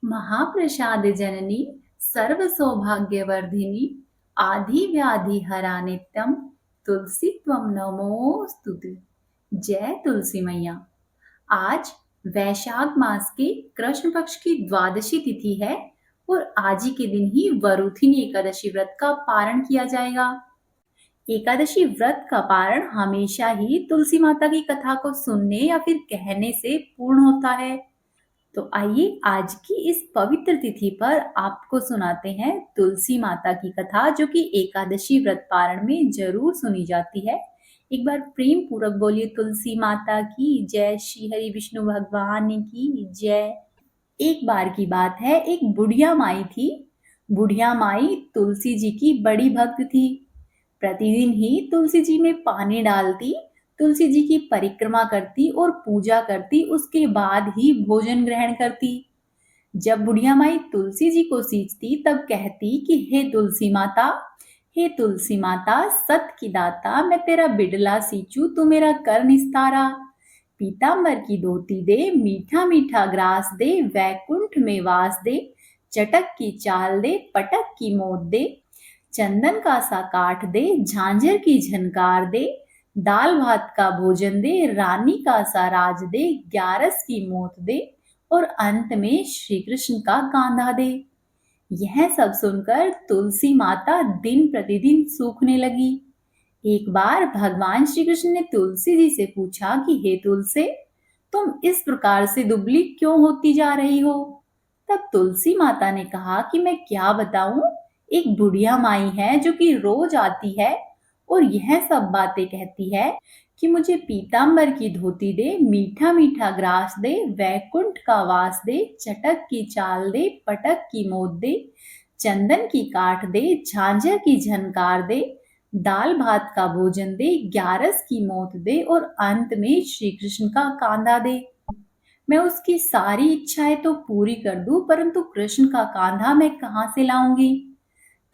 महाप्रसाद जननी सर्व सौभाग्यवर्धिनी आधि व्याधि हरा नित्यम तुलसी त्वम नमोस्तुते। जय तुलसी मैया। आज वैशाख मास के कृष्ण पक्ष की द्वादशी तिथि है और आज ही के दिन ही वरुथिनी एकादशी व्रत का पारण किया जाएगा। एकादशी व्रत का पारण हमेशा ही तुलसी माता की कथा को सुनने या फिर कहने से पूर्ण होता है। तो आइए आज की इस पवित्र तिथि पर आपको सुनाते हैं तुलसी माता की कथा, जो कि एकादशी व्रत पारण में जरूर सुनी जाती है। एक बार प्रेम पूर्वक बोलिए तुलसी माता की जय, श्री हरि विष्णु भगवान की जय। एक बार की बात है, एक बुढ़िया माई थी। बुढ़िया माई तुलसी जी की बड़ी भक्त थी। प्रतिदिन ही तुलसी जी में पानी डालती, तुलसी जी की परिक्रमा करती और पूजा करती, उसके बाद ही भोजन ग्रहण करती। जब बुढ़िया माई तुलसी जी को सींचती तब कहती कि हे तुलसी माता, हे तुलसी माता, सत की दाता, मैं तेरा बिडला सींचू तू मेरा कर निस्तारा। पीतांबर की धोती दे, मीठा मीठा ग्रास दे, वैकुंठ में वास दे, चटक की चाल दे, पटक की मोद दे, चंदन का सा काठ दे, झांझर की झनकार दे, दाल भात का भोजन दे, रानी का सा राज दे, ग्यारस की मोत दे और अंत में श्री कृष्ण का कांधा दे। यह सब सुनकर तुलसी माता दिन प्रतिदिन सूखने लगी। एक बार भगवान श्री कृष्ण ने तुलसी जी से पूछा कि हे तुलसी, तुम इस प्रकार से दुबली क्यों होती जा रही हो? तब तुलसी माता ने कहा कि मैं क्या बताऊं, एक बुढ़िया माई है जो कि रोज आती है और यह सब बातें कहती है कि मुझे पीतांबर की धोती दे, मीठा मीठा ग्रास दे, वैकुंठ का वास दे, चटक की चाल दे, पटक की मोद दे, चंदन की काठ दे, झांझर की झनकार दे, दाल भात का भोजन दे, ग्यारस की मोत दे और अंत में श्री कृष्ण का कांधा दे। मैं उसकी सारी इच्छाएं तो पूरी कर दूं, परंतु कृष्ण का कांधा मैं कहां से लाऊंगी?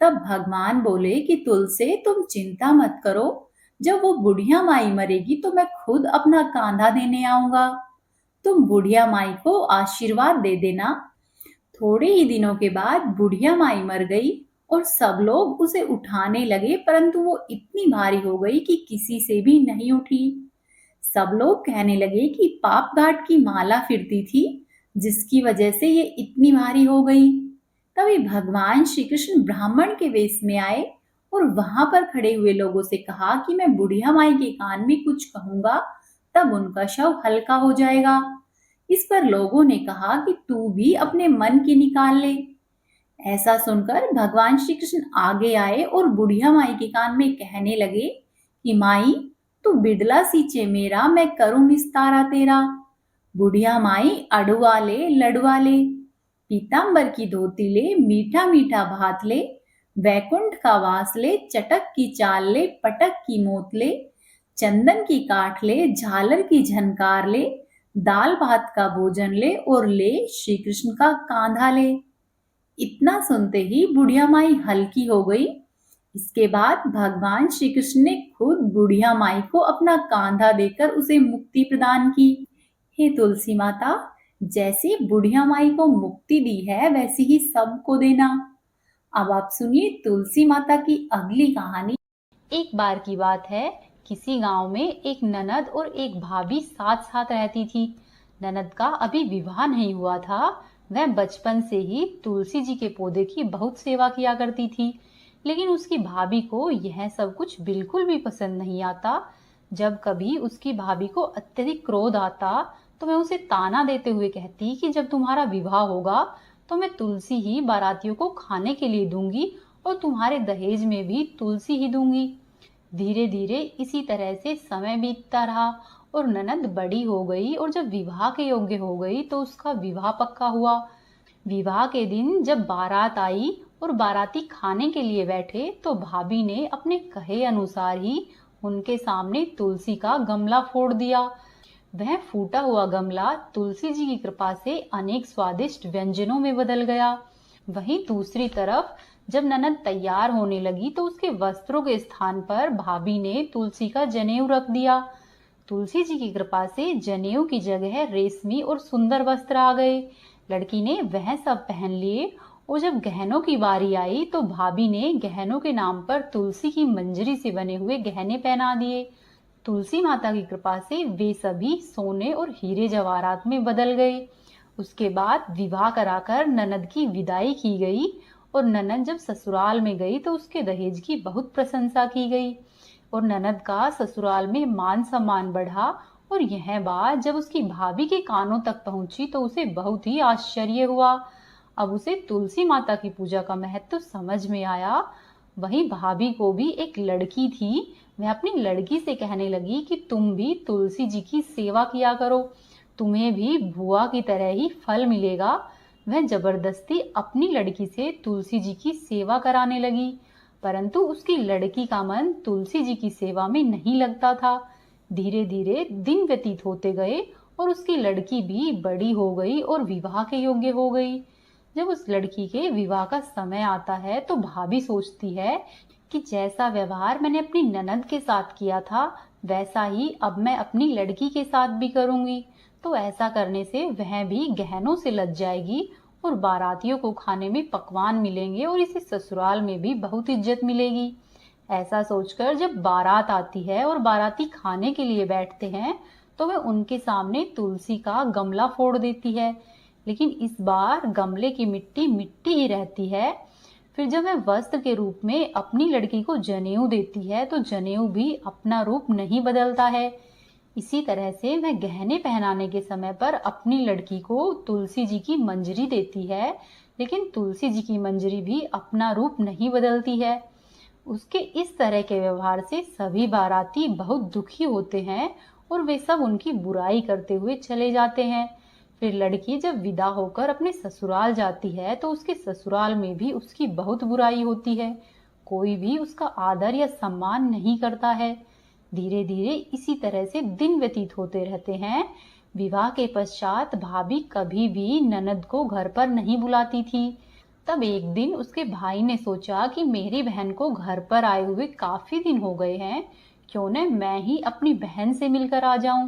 तब भगवान बोले कि तुलसी, तुम चिंता मत करो, जब वो बुढ़िया माई मरेगी तो मैं खुद अपना कांधा देने आऊंगा। तुम बुढ़िया माई को आशीर्वाद दे देना। थोड़े ही दिनों के बाद बुढ़िया माई मर गई और सब लोग उसे उठाने लगे, परंतु वो इतनी भारी हो गई कि किसी से भी नहीं उठी। सब लोग कहने लगे कि पाप घाट की माला फिरती थी, जिसकी वजह से ये इतनी भारी हो गई। तभी भगवान श्री कृष्ण ब्राह्मण के वेश में आए और वहां पर खड़े हुए लोगों से कहा कि मैं बुढ़िया माई के कान में कुछ कहूंगा, तब उनका शव हल्का हो जाएगा। इस पर लोगों ने कहा कि तू भी अपने मन की निकाल ले। ऐसा सुनकर भगवान श्री कृष्ण आगे आए और बुढ़िया माई के कान में कहने लगे कि माई, तू बिडला सींचे मेरा, मैं करूं निस्तारा तेरा। बुढ़िया माई अड़ुआ ले लड़ुआ ले, पीतांबर की धोती ले, मीठा मीठा भात ले, वैकुंठ का वास ले, चटक की चाल ले, पटक की मोत ले, चंदन की काठ ले, झालर की झनकार ले, दाल भात का भोजन ले और ले श्री कृष्ण का कांधा ले। इतना सुनते ही बुढ़िया माई हल्की हो गई। इसके बाद भगवान श्री कृष्ण ने खुद बुढ़िया माई को अपना कांधा देकर उसे मुक्ति प्रदान की। हे तुलसी माता, जैसे बुढ़िया माई को मुक्ति दी है वैसी ही सबको देना। अब आप सुनिए तुलसी माता की अगली कहानी। एक बार की बात है, किसी गांव में एक ननद और एक भाभी साथ साथ रहती थी। ननद का अभी विवाह नहीं हुआ था। वह बचपन से ही तुलसी जी के पौधे की बहुत सेवा किया करती थी, लेकिन उसकी भाभी को यह सब कुछ बिल्कुल भी पसंद नहीं आता। जब कभी उसकी भाभी को अत्यधिक क्रोध आता तो वह उसे ताना देते हुए कहती कि जब तुम्हारा विवाह होगा तो मैं तुलसी ही बारातियों को खाने के लिए दूंगी और तुम्हारे दहेज में भी तुलसी ही दूंगी। धीरे धीरे इसी तरह से समय बीतता रहा और ननद बड़ी हो गई और जब विवाह के योग्य हो गई तो उसका विवाह पक्का हुआ। विवाह के दिन जब बारात आई और बाराती खाने के लिए बैठे तो भाभी ने अपने कहे अनुसार ही उनके सामने तुलसी का गमला फोड़ दिया। वह फूटा हुआ गमला तुलसी जी की कृपा से अनेक स्वादिष्ट व्यंजनों में बदल गया। वहीं दूसरी तरफ जब ननद तैयार होने लगी तो उसके वस्त्रों के स्थान पर भाभी ने तुलसी का जनेऊ रख दिया। तुलसी जी की कृपा से जनेऊ की जगह रेशमी और सुंदर वस्त्र आ गए। लड़की ने वह सब पहन लिए और जब गहनों की बारी आई तो भाभी ने गहनों के नाम पर तुलसी की मंजरी से बने हुए गहने पहना दिए। तुलसी माता की कृपा से वे सभी सोने और हीरे जवाहरात में बदल गए। उसके बाद विवाह कराकर ननद की विदाई की गई और ननद जब ससुराल में गई तो उसके दहेज की बहुत प्रशंसा की गई और ननद का ससुराल में मान सम्मान बढ़ा। और यह बात जब उसकी भाभी के कानों तक पहुंची तो उसे बहुत ही आश्चर्य हुआ। अब उसे तुलसी माता की पूजा का महत्व समझ में आया। वहीं भाभी को भी एक लड़की थी। वह अपनी लड़की से कहने लगी कि तुम भी तुलसी जी की सेवा किया करो, तुम्हें भी बुआ की तरह ही फल मिलेगा। वह जबरदस्ती अपनी लड़की से तुलसी जी की सेवा कराने लगी, परंतु उसकी लड़की का मन तुलसी जी की सेवा में नहीं लगता था। धीरे धीरे दिन व्यतीत होते गए और उसकी लड़की भी बड़ी हो गई और विवाह के योग्य हो गई। जब उस लड़की के विवाह का समय आता है तो भाभी सोचती है कि जैसा व्यवहार मैंने अपनी ननद के साथ किया था वैसा ही अब मैं अपनी लड़की के साथ भी करूंगी। तो ऐसा करने से वह भी गहनों से लज जाएगी और बारातियों को खाने में पकवान मिलेंगे और इसे ससुराल में भी बहुत इज्जत मिलेगी। ऐसा सोचकर जब बारात आती है और बाराती खाने के लिए बैठते हैं तो वह उनके सामने तुलसी का गमला फोड़ देती है, लेकिन इस बार गमले की मिट्टी मिट्टी ही रहती है। फिर जब वह वस्त्र के रूप में अपनी लड़की को जनेऊ देती है तो जनेऊ भी अपना रूप नहीं बदलता है। इसी तरह से वह गहने पहनाने के समय पर अपनी लड़की को तुलसी जी की मंजरी देती है, लेकिन तुलसी जी की मंजरी भी अपना रूप नहीं बदलती है। उसके इस तरह के व्यवहार से सभी बाराती बहुत दुखी होते हैं और वे सब उनकी बुराई करते हुए चले जाते हैं। फिर लड़की जब विदा होकर अपने ससुराल जाती है तो उसके ससुराल में भी उसकी बहुत बुराई होती है। कोई भी उसका आदर या सम्मान नहीं करता है। धीरे धीरे इसी तरह से दिन व्यतीत होते रहते हैं। विवाह के पश्चात भाभी कभी भी ननद को घर पर नहीं बुलाती थी। तब एक दिन उसके भाई ने सोचा कि मेरी बहन को घर पर आए हुए काफी दिन हो गए हैं, क्यों न मैं ही अपनी बहन से मिलकर आ जाऊं।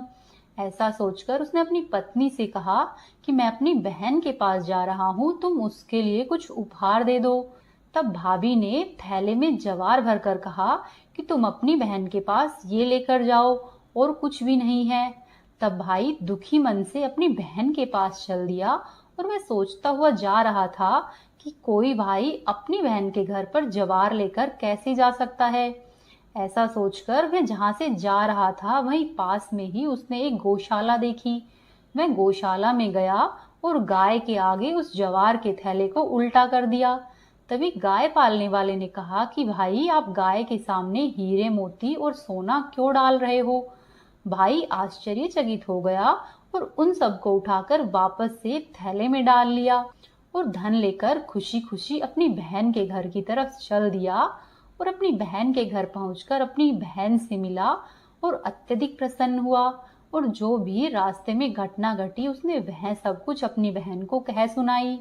ऐसा सोचकर उसने अपनी पत्नी से कहा कि मैं अपनी बहन के पास जा रहा हूं, तुम उसके लिए कुछ उपहार दे दो। तब भाभी ने थैले में जवार भरकर कहा कि तुम अपनी बहन के पास ये लेकर जाओ और कुछ भी नहीं है। तब भाई दुखी मन से अपनी बहन के पास चल दिया और वह सोचता हुआ जा रहा था कि कोई भाई अपनी बहन के घर पर जवार लेकर कैसे जा सकता है। ऐसा सोचकर वह जहां से जा रहा था वहीं पास में ही उसने एक गौशाला देखी। वह गौशाला में गया और गाय के आगे उस जवार के थैले को उल्टा कर दिया। तभी गाय पालने वाले ने कहा कि भाई आप गाय के सामने हीरे मोती और सोना क्यों डाल रहे हो। भाई आश्चर्यचकित हो गया और उन सबको उठाकर वापस से थैले में डाल लिया और धन लेकर खुशी खुशी अपनी बहन के घर की तरफ चल दिया और अपनी बहन के घर पहुंचकर अपनी बहन से मिला और अत्यधिक प्रसन्न हुआ। और जो भी रास्ते में घटना घटी उसने वह सब कुछ अपनी बहन को कह सुनाई।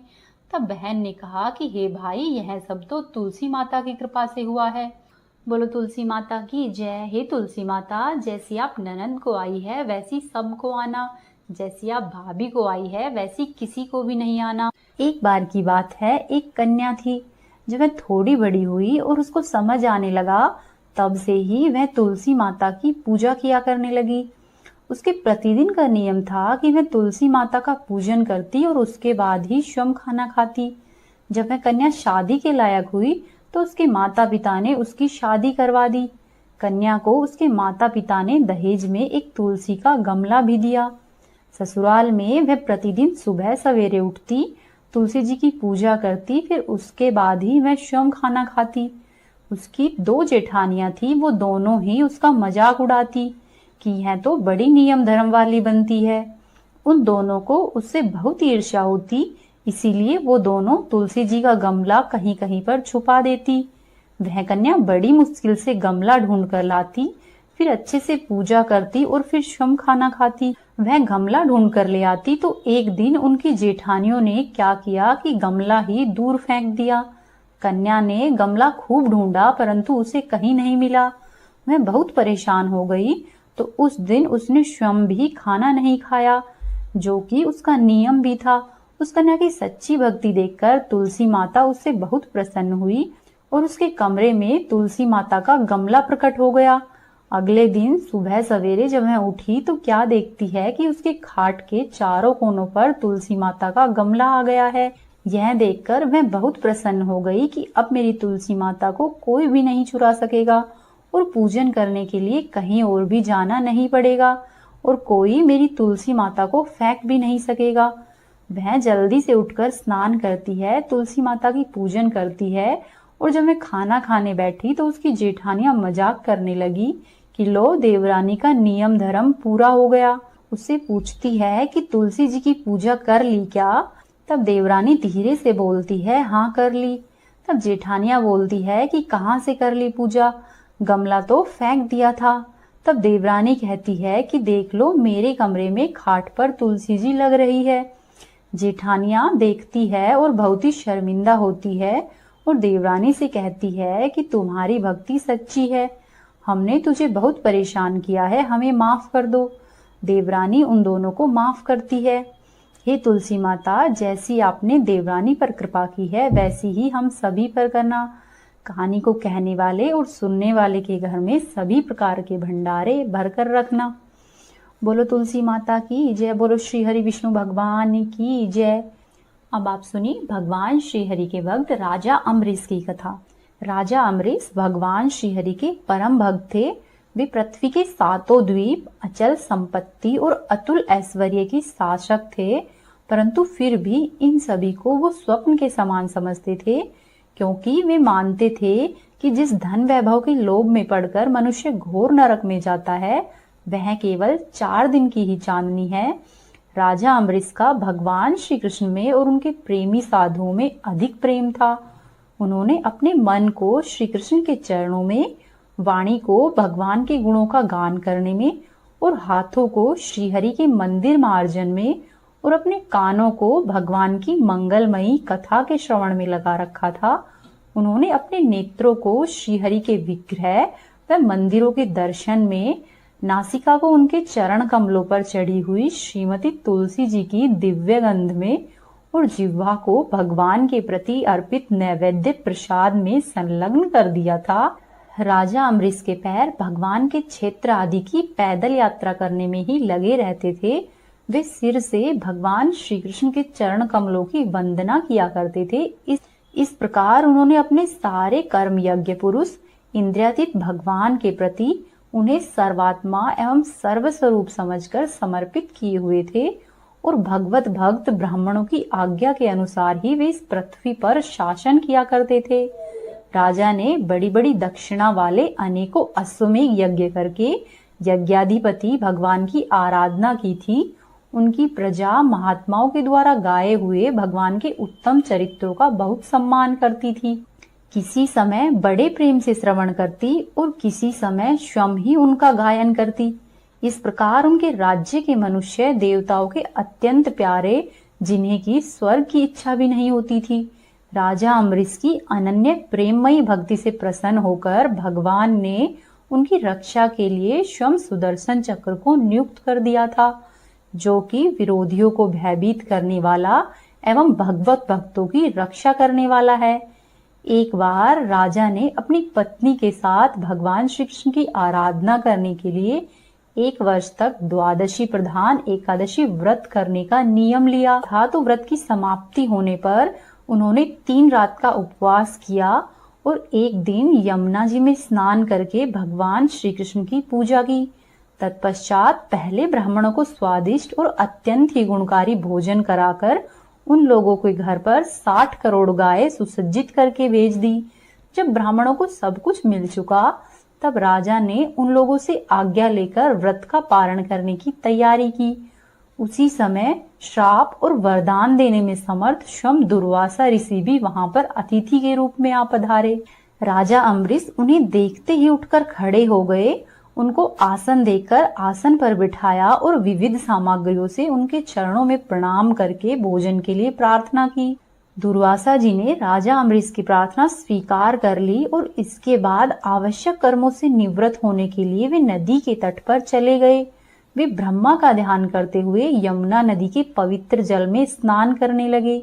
तब बहन ने कहा कि हे भाई, यह सब तो तुलसी माता की कृपा से हुआ है। बोलो तुलसी माता की जय। हे तुलसी माता, जैसी आप ननद को आई है वैसी सबको आना, जैसी आप भाभी को आई है वैसी किसी को भी नहीं आना। एक बार की बात है, एक कन्या थी। जब वह थोड़ी बड़ी हुई और उसको समझ आने लगा तब से ही वह तुलसी माता की पूजा किया करने लगी। उसके प्रतिदिन का नियम था कि वह तुलसी माता का पूजन करती और उसके बाद ही स्वयं खाना खाती। जब वह कन्या शादी के लायक हुई तो उसके माता पिता ने उसकी शादी करवा दी। कन्या को उसके माता पिता ने दहेज में एक तुलसी का गमला भी दिया। ससुराल में वह प्रतिदिन सुबह सवेरे उठती, तुलसी जी की पूजा करती, फिर उसके बाद ही वह स्वयं खाना खाती। उसकी 2 जेठानियां थी, वो दोनों ही उसका मजाक उड़ाती कि यह तो बड़ी नियम धर्म वाली बनती है। उन दोनों को उससे बहुत ईर्ष्या होती, इसीलिए वो दोनों तुलसी जी का गमला कहीं कहीं पर छुपा देती। वह कन्या बड़ी मुश्किल से गमला ढूंढ कर लाती, फिर अच्छे से पूजा करती और फिर स्वयं खाना खाती। वह गमला ढूंढ कर ले आती तो एक दिन उनकी जेठानियों ने क्या किया कि गमला ही दूर फेंक दिया। कन्या ने गमला खूब ढूंढा परंतु उसे कहीं नहीं मिला। वह बहुत परेशान हो गई तो उस दिन उसने स्वयं भी खाना नहीं खाया, जो कि उसका नियम भी था, उस कन्या की सच्ची भक्ति देखकर तुलसी माता उससे बहुत प्रसन्न हुई और उसके कमरे में तुलसी माता का गमला प्रकट हो गया। अगले दिन सुबह सवेरे जब वह उठी तो क्या देखती है कि उसके खाट के चारों कोनों पर तुलसी माता का गमला आ गया है। यह देखकर वह बहुत प्रसन्न हो गई कि अब मेरी तुलसी माता को कोई भी नहीं चुरा सकेगा और पूजन करने के लिए कहीं और भी जाना नहीं पड़ेगा और कोई मेरी तुलसी माता को फेंक भी नहीं सकेगा। वह जल्दी से उठकर स्नान करती है, तुलसी माता की पूजन करती है और जब मैं खाना खाने बैठी तो उसकी जेठानियां मजाक करने लगी कि लो देवरानी का नियम धर्म पूरा हो गया। उससे पूछती है कि तुलसी जी की पूजा कर ली क्या? तब देवरानी धीरे से बोलती है हाँ कर ली। तब जेठानियां बोलती है कि कहाँ से कर ली पूजा, गमला तो फेंक दिया था। तब देवरानी कहती है कि देख लो मेरे कमरे में खाट पर तुलसी जी लग रही है। जेठानियां देखती है और बहुत ही शर्मिंदा होती है और देवरानी से कहती है कि तुम्हारी भक्ति सच्ची है, हमने तुझे बहुत परेशान किया है, हमें माफ कर दो। देवरानी उन दोनों को माफ करती है। हे तुलसी माता, जैसी आपने देवरानी पर कृपा की है वैसी ही हम सभी पर करना। कहानी को कहने वाले और सुनने वाले के घर में सभी प्रकार के भंडारे भरकर रखना। बोलो तुलसी माता की जय, बोलो श्री हरि विष्णु भगवान की जय। अब आप सुनिए भगवान श्री हरि के भक्त राजा अम्बरीश की कथा। राजा अम्बरीश भगवान श्री हरि के परम भक्त थे। वे पृथ्वी के सातों द्वीप, अचल संपत्ति और अतुल ऐश्वर्य की शासक थे, परंतु फिर भी इन सभी को वो स्वप्न के समान समझते थे, क्योंकि वे मानते थे कि जिस धन वैभव के लोभ में पड़कर मनुष्य घोर नरक में जाता है वह केवल 4 दिन की ही चांदनी है। राजा अम्बरीश का भगवान श्री कृष्ण में और उनके प्रेमी साधुओं में अधिक प्रेम था। उन्होंने अपने मन को श्री कृष्ण के चरणों में, वाणी को भगवान के गुणों का गान करने में और हाथों को श्रीहरि के मंदिर मार्जन में और अपने कानों को भगवान की मंगलमयी कथा के श्रवण में लगा रखा था। उन्होंने अपने नेत्रों को श्रीहरि के विग्रह व मंदिरों के दर्शन में, नासिका को उनके चरण कमलों पर चढ़ी हुई श्रीमती तुलसी जी की दिव्य गंध में और जिह्वा को भगवान के प्रति अर्पित नैवेद्य प्रसाद में संलग्न कर दिया था। राजा अम्बरीश के पैर भगवान के क्षेत्र आदि की पैदल यात्रा करने में ही लगे रहते थे। वे सिर से भगवान श्री कृष्ण के चरण कमलों की वंदना किया करते थे। इस प्रकार उन्होंने अपने सारे कर्म यज्ञ पुरुष इंद्रियातीत भगवान के प्रति उन्हें सर्वात्मा एवं सर्वस्वरूप समझकर समर्पित किए हुए थे और भगवत भक्त ब्राह्मणों की आज्ञा के अनुसार ही वे इस पृथ्वी पर शासन किया करते थे। राजा ने बड़ी बड़ी दक्षिणा वाले अनेकों अश्वमेध यज्ञ करके यज्ञाधिपति भगवान की आराधना की थी। उनकी प्रजा महात्माओं के द्वारा गाए हुए भगवान के उत्तम चरित्रों का बहुत सम्मान करती थी। किसी समय बड़े प्रेम से श्रवण करती और किसी समय स्वयं ही उनका गायन करती। इस प्रकार उनके राज्य के मनुष्य देवताओं के अत्यंत प्यारे, जिन्हें की स्वर्ग की इच्छा भी नहीं होती थी। राजा अम्बरीश की अनन्य प्रेममयी भक्ति से प्रसन्न होकर भगवान ने उनकी रक्षा के लिए स्वयं सुदर्शन चक्र को नियुक्त कर दिया था, जो कि विरोधियों को भयभीत करने वाला एवं भगवत भक्तों की रक्षा करने वाला है। एक बार राजा ने अपनी पत्नी के साथ भगवान श्री कृष्ण की आराधना करने के लिए 1 वर्ष तक द्वादशी प्रधान एकादशी व्रत करने का नियम लिया था। तो व्रत की समाप्ति होने पर उन्होंने 3 रात का उपवास किया और एक दिन यमुना जी में स्नान करके भगवान श्री कृष्ण की पूजा की। तत्पश्चात पहले ब्राह्मणों को स्वादिष्ट और अत्यंत ही गुणकारी भोजन कराकर उन लोगों के घर पर 60 करोड़ गाय सुसज्जित करके भेज दी। जब ब्राह्मणों को सब कुछ मिल चुका तब राजा ने उन लोगों से आज्ञा लेकर व्रत का पारण करने की तैयारी की। उसी समय श्राप और वरदान देने में समर्थ स्वयं दुर्वासा ऋषि भी वहां पर अतिथि के रूप में आ पधारे। राजा अम्बरीश उन्हें देखते ही उठकर खड़े हो गए, उनको आसन देकर आसन पर बिठाया और विविध सामग्रियों से उनके चरणों में प्रणाम करके भोजन के लिए प्रार्थना की। दुर्वासा जी ने राजा अम्बरीश की प्रार्थना स्वीकार कर ली और इसके बाद आवश्यक कर्मों से निवृत्त होने के लिए वे नदी के तट पर चले गए। वे ब्रह्मा का ध्यान करते हुए यमुना नदी के पवित्र जल में स्नान करने लगे।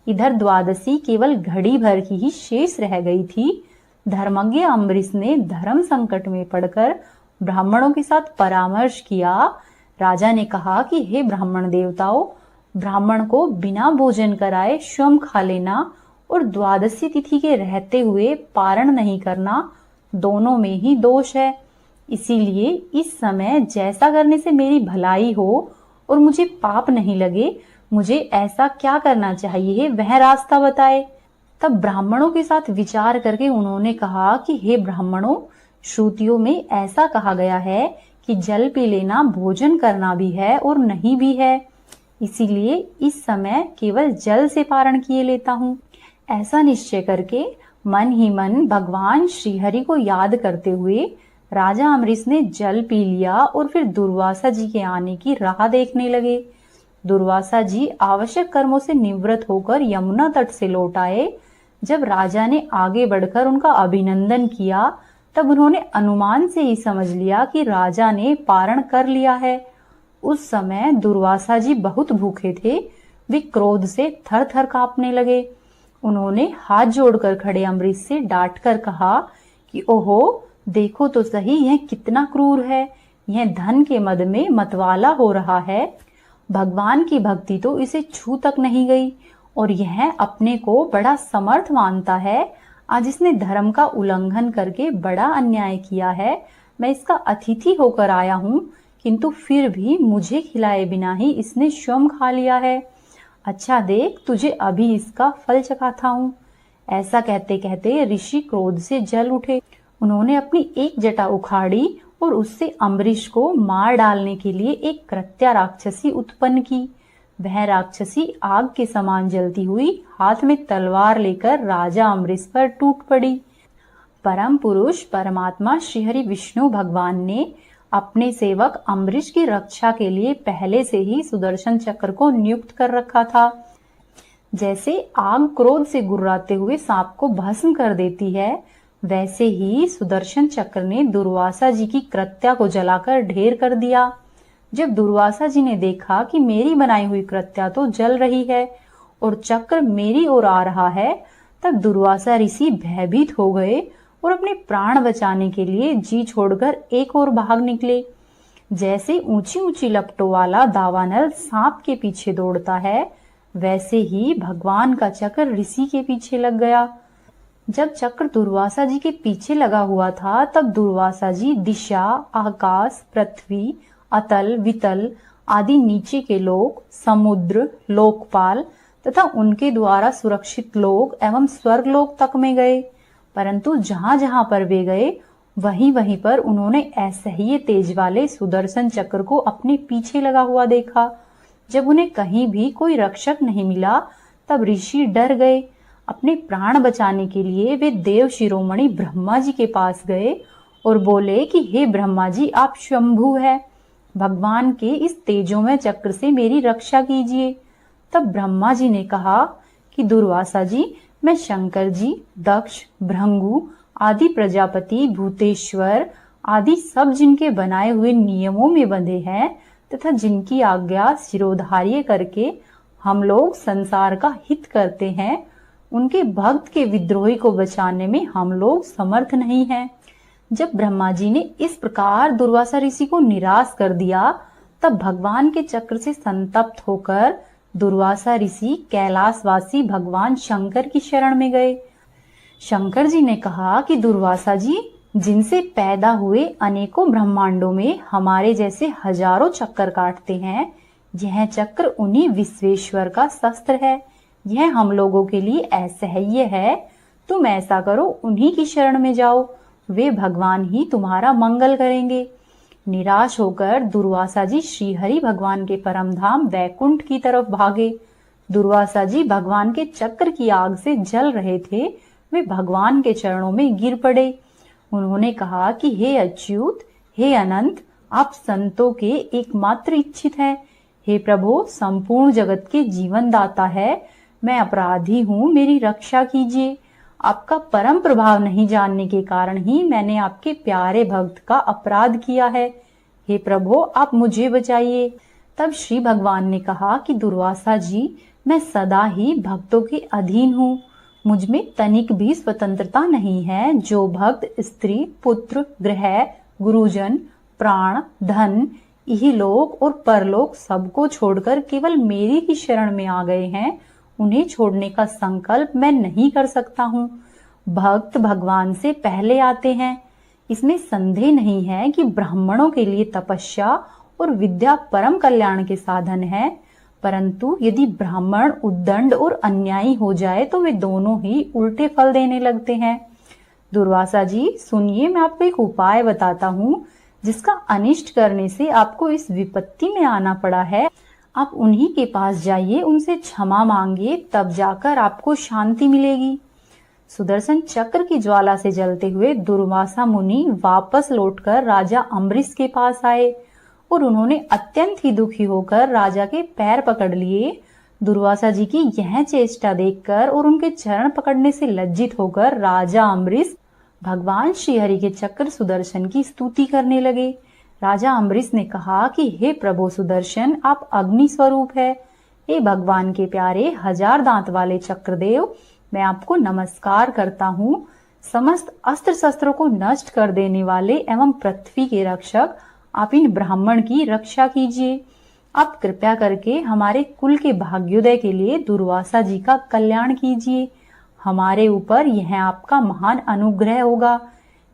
इधर द्वादशी केवल घड़ी भर की ही शेष रह गई थी। धर्मज्ञ अम्बरीश ने धर्म संकट में पड़कर ब्राह्मणों के साथ परामर्श किया। राजा ने कहा कि हे ब्राह्मण देवताओं, ब्राह्मण को बिना भोजन कराए स्वयं खा लेना और द्वादशी तिथि के रहते हुए पारण नहीं करना, दोनों में ही दोष है। इसीलिए इस समय जैसा करने से मेरी भलाई हो और मुझे पाप नहीं लगे, मुझे ऐसा क्या करना चाहिए वह रास्ता बताए। तब ब्राह्मणों के साथ विचार करके उन्होंने कहा कि हे ब्राह्मणों, श्रुतियों में ऐसा कहा गया है कि जल पी लेना भोजन करना भी है और नहीं भी है, इसीलिए इस समय केवल जल से पारण किए लेता हूँ। ऐसा निश्चय करके मन ही मन भगवान श्रीहरि को याद करते हुए राजा अम्बरीश ने जल पी लिया और फिर दुर्वासा जी के आने की राह देखने लगे। दुर्वासा जी आवश्यक कर्मों से निवृत्त होकर यमुना तट से लौट आए। जब राजा ने आगे बढ़कर उनका अभिनंदन किया, तब उन्होंने अनुमान से ही समझ लिया कि राजा ने पारण कर लिया है। उस समय दुर्वासा जी बहुत भूखे थे। वे क्रोध से थर थर कांपने लगे। उन्होंने हाथ जोड़कर खड़े अम्बरीश से डांट कर कहा कि ओहो, देखो तो सही यह कितना क्रूर है। यह धन के मद में मतवाला हो रहा है। भगवान की भक्ति तो इसे छू तक नहीं गई और यह अपने को बड़ा समर्थ मानता है। आज इसने धर्म का उल्लंघन करके बड़ा अन्याय किया है। मैं इसका अतिथि होकर आया हूँ, किंतु फिर भी मुझे खिलाए बिना ही इसने स्वयं खा लिया है। अच्छा देख, तुझे अभी इसका फल चखाता हूँ। ऐसा कहते कहते ऋषि क्रोध से जल उठे। उन्होंने अपनी एक जटा उखाड़ी और उससे अम्बरीश को मार डालने के लिए एक कृत्या राक्षसी उत्पन्न की। वह राक्षसी आग के समान जलती हुई हाथ में तलवार लेकर राजा अम्बरीश पर टूट पड़ी। परम पुरुष परमात्मा श्रीहरि विष्णु भगवान ने अपने सेवक अम्बरीश की रक्षा के लिए पहले से ही सुदर्शन चक्र को नियुक्त कर रखा था। जैसे आग क्रोध से गुर्राते हुए सांप को भस्म कर देती है, वैसे ही सुदर्शन चक्र ने दुर्वासा जी की कृत्या को जलाकर ढेर कर दिया। जब दुर्वासा जी ने देखा कि मेरी बनाई हुई कृत्या तो जल रही है और चक्र मेरी ओर आ रहा है, तब दुर्वासा ऋषि भयभीत हो गए और अपने प्राण बचाने के लिए जी छोड़कर एक ओर भाग निकले। जैसे ऊंची ऊंची लपटों वाला दावानल सांप के पीछे दौड़ता है, वैसे ही भगवान का चक्र ऋषि के पीछे लग गया। जब चक्र दुर्वासा जी के पीछे लगा हुआ था, तब दुर्वासा जी दिशा, आकाश, पृथ्वी, अतल, वितल आदि नीचे के लोक, समुद्र, लोकपाल तथा उनके द्वारा सुरक्षित लोक एवं स्वर्गलोक तक में गए। परंतु जहां जहां पर वे गए, वहीं वहीं पर उन्होंने ऐसे ही तेज वाले सुदर्शन चक्र को अपने पीछे लगा हुआ देखा। जब उन्हें कहीं भी कोई रक्षक नहीं मिला, तब ऋषि डर गए। अपने प्राण बचाने के लिए वे देव शिरोमणि ब्रह्मा जी के पास गए और बोले कि हे ब्रह्मा जी, आप शंभु है, भगवान के इस तेजोमय चक्र से मेरी रक्षा कीजिए। तब ब्रह्मा जी ने कहा कि दुर्वासा जी, मैं शंकर जी, दक्ष, भृंगु आदि प्रजापति, भूतेश्वर आदि सब जिनके बनाए हुए नियमों में बंधे हैं तथा जिनकी आज्ञा शिरोधार्य करके हम लोग संसार का हित करते हैं, उनके भक्त के विद्रोही को बचाने में हम लोग समर्थ नहीं हैं। जब ब्रह्मा जी ने इस प्रकार दुर्वासा ऋषि को निराश कर दिया, तब भगवान के चक्र से संतप्त होकर दुर्वासा ऋषि कैलाशवासी भगवान शंकर की शरण में गए। शंकर जी ने कहा कि दुर्वासा जी, जिनसे पैदा हुए अनेकों ब्रह्मांडों में हमारे जैसे हजारों चक्कर काटते हैं, यह चक्र उन्हीं विश्वेश्वर का शस्त्र है। यह हम लोगों के लिए असह्य है। तुम ऐसा करो, उन्हीं की शरण में जाओ, वे भगवान ही तुम्हारा मंगल करेंगे। निराश होकर दुर्वासा जी श्रीहरि भगवान के परम धाम वैकुंठ की तरफ भागे। दुर्वासा जी भगवान के चक्र की आग से जल रहे थे। वे भगवान के चरणों में गिर पड़े। उन्होंने कहा कि हे अच्युत, हे अनंत, आप संतों के एकमात्र इच्छित हैं। हे प्रभु, संपूर्ण जगत के जीवन दाता है, मैं अपराधी हूँ, मेरी रक्षा कीजिए। आपका परम प्रभाव नहीं जानने के कारण ही मैंने आपके प्यारे भक्त का अपराध किया है। हे प्रभु आप मुझे बचाइए। तब श्री भगवान ने कहा कि दुर्वासा जी, मैं सदा ही भक्तों के अधीन हूँ। मुझ में तनिक भी स्वतंत्रता नहीं है। जो भक्त स्त्री, पुत्र, गृह, गुरुजन, प्राण, धन, इहलोक और परलोक सबको छोड़कर केवल मेरी ही शरण में आ गए हैं, उन्हें छोड़ने का संकल्प मैं नहीं कर सकता हूँ। भक्त भगवान से पहले आते हैं। इसमें संदेह नहीं है कि ब्राह्मणों के लिए तपस्या और विद्या परम कल्याण के साधन है, परंतु यदि ब्राह्मण उद्दंड और अन्यायी हो जाए तो वे दोनों ही उल्टे फल देने लगते हैं। दुर्वासा जी सुनिए, मैं आपको एक उपाय बताता हूँ जिसका अनिष्ट करने से आपको इस विपत्ति में आना पड़ा है। आप उन्हीं के पास जाइए, उनसे क्षमा मांगिए, तब जाकर आपको शांति मिलेगी। सुदर्शन चक्र की ज्वाला से जलते हुए दुर्वासा मुनि वापस लौटकर राजा अम्बरीश के पास आए और उन्होंने अत्यंत ही दुखी होकर राजा के पैर पकड़ लिए। दुर्वासा जी की यह चेष्टा देखकर और उनके चरण पकड़ने से लज्जित होकर राजा अम्बरीश भगवान श्रीहरि के चक्र सुदर्शन की स्तुति करने लगे। राजा अम्बरीश ने कहा कि हे प्रभु सुदर्शन, आप अग्नि स्वरूप है। हे भगवान के प्यारे 1000 दांत वाले चक्रदेव, मैं आपको नमस्कार करता हूँ। समस्त अस्त्र शस्त्रों को नष्ट कर देने वाले एवं पृथ्वी के रक्षक, आप इन ब्राह्मण की रक्षा कीजिए। आप कृपया करके हमारे कुल के भाग्योदय के लिए दुर्वासा जी का कल्याण कीजिए। हमारे ऊपर यह आपका महान अनुग्रह होगा।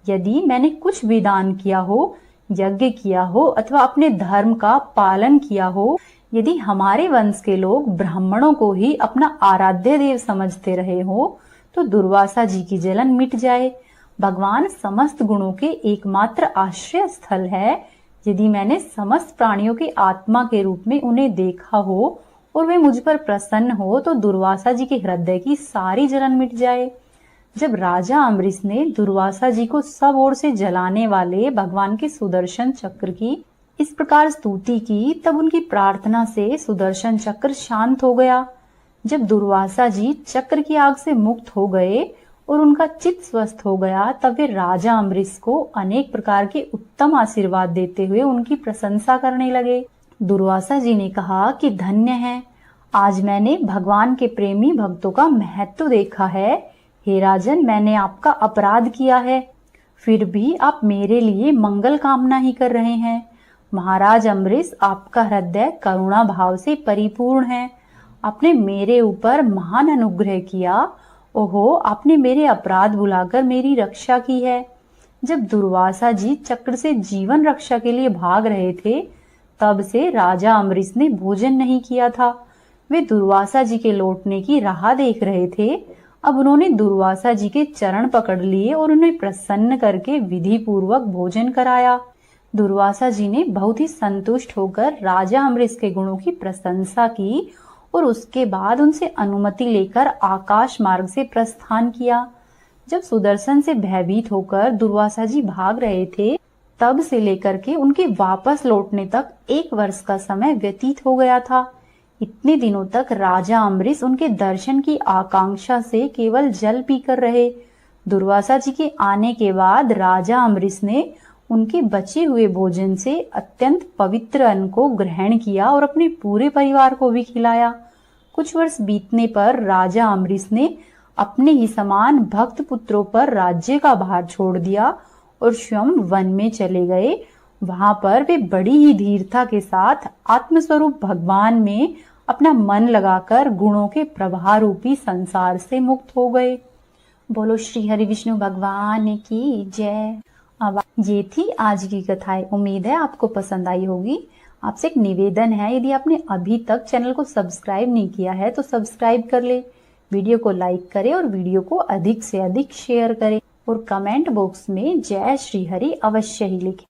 यदि मैंने कुछ भी दान किया हो, यज्ञ किया हो अथवा अपने धर्म का पालन किया हो, यदि हमारे वंश के लोग ब्राह्मणों को ही अपना आराध्य देव समझते रहे हो, तो दुर्वासा जी की जलन मिट जाए। भगवान समस्त गुणों के एकमात्र आश्रय स्थल है। यदि मैंने समस्त प्राणियों की आत्मा के रूप में उन्हें देखा हो और वे मुझ पर प्रसन्न हो, तो दुर्वासा जी के हृदय की सारी जलन मिट जाए। जब राजा अम्बरीश ने दुर्वासा जी को सब ओर से जलाने वाले भगवान के सुदर्शन चक्र की इस प्रकार स्तुति की, तब उनकी प्रार्थना से सुदर्शन चक्र शांत हो गया। जब दुर्वासा जी चक्र की आग से मुक्त हो गए और उनका चित्त स्वस्थ हो गया, तब वे राजा अम्बरीश को अनेक प्रकार के उत्तम आशीर्वाद देते हुए उनकी प्रशंसा करने लगे। दुर्वासा जी ने कहा कि धन्य है, आज मैंने भगवान के प्रेमी भक्तों का महत्व देखा है। हे राजन, मैंने आपका अपराध किया है, फिर भी आप मेरे लिए मंगल कामना ही कर रहे हैं। महाराज अम्बरीश, आपका हृदय करुणा भाव से परिपूर्ण है। आपने मेरे ऊपर महान अनुग्रह किया। ओहो, आपने मेरे अपराध भुलाकर मेरी रक्षा की है। जब दुर्वासा जी चक्र से जीवन रक्षा के लिए भाग रहे थे, तब से राजा अम्बरीश ने भोजन नहीं किया था। वे दुर्वासा जी के लौटने की राह देख रहे थे। अब उन्होंने दुर्वासा जी के चरण पकड़ लिए और उन्हें प्रसन्न करके विधि पूर्वक भोजन कराया। दुर्वासा जी ने बहुत ही संतुष्ट होकर राजा अम्बरीश के गुणों की प्रशंसा की और उसके बाद उनसे अनुमति लेकर आकाश मार्ग से प्रस्थान किया। जब सुदर्शन से भयभीत होकर दुर्वासा जी भाग रहे थे, तब से लेकर के उनके वापस लौटने तक 1 वर्ष का समय व्यतीत हो गया था। इतने दिनों तक राजा अम्बरीश उनके दर्शन की आकांक्षा से केवल जल पीकर रहे। दुर्वासा जी के आने के बाद राजा अम्बरीश ने उनके बचे हुए भोजन से अत्यंत पवित्र अन्न को ग्रहण किया और अपने पूरे परिवार को भी खिलाया। कुछ वर्ष बीतने पर राजा अम्बरीश ने अपने ही समान भक्त पुत्रों पर राज्य का भार छोड़ दिया और स्वयं वन में चले गए। वहां पर वे बड़ी ही धीरता के साथ आत्मस्वरूप भगवान में अपना मन लगाकर गुणों के प्रवाह रूपी संसार से मुक्त हो गए। बोलो श्री हरि विष्णु भगवान की जय। अब ये थी आज की कथाएं। उम्मीद है आपको पसंद आई होगी। आपसे एक निवेदन है, यदि आपने अभी तक चैनल को सब्सक्राइब नहीं किया है तो सब्सक्राइब कर ले, वीडियो को लाइक करें और वीडियो को अधिक से अधिक शेयर करें और कमेंट बॉक्स में जय श्री हरि अवश्य ही लिखें।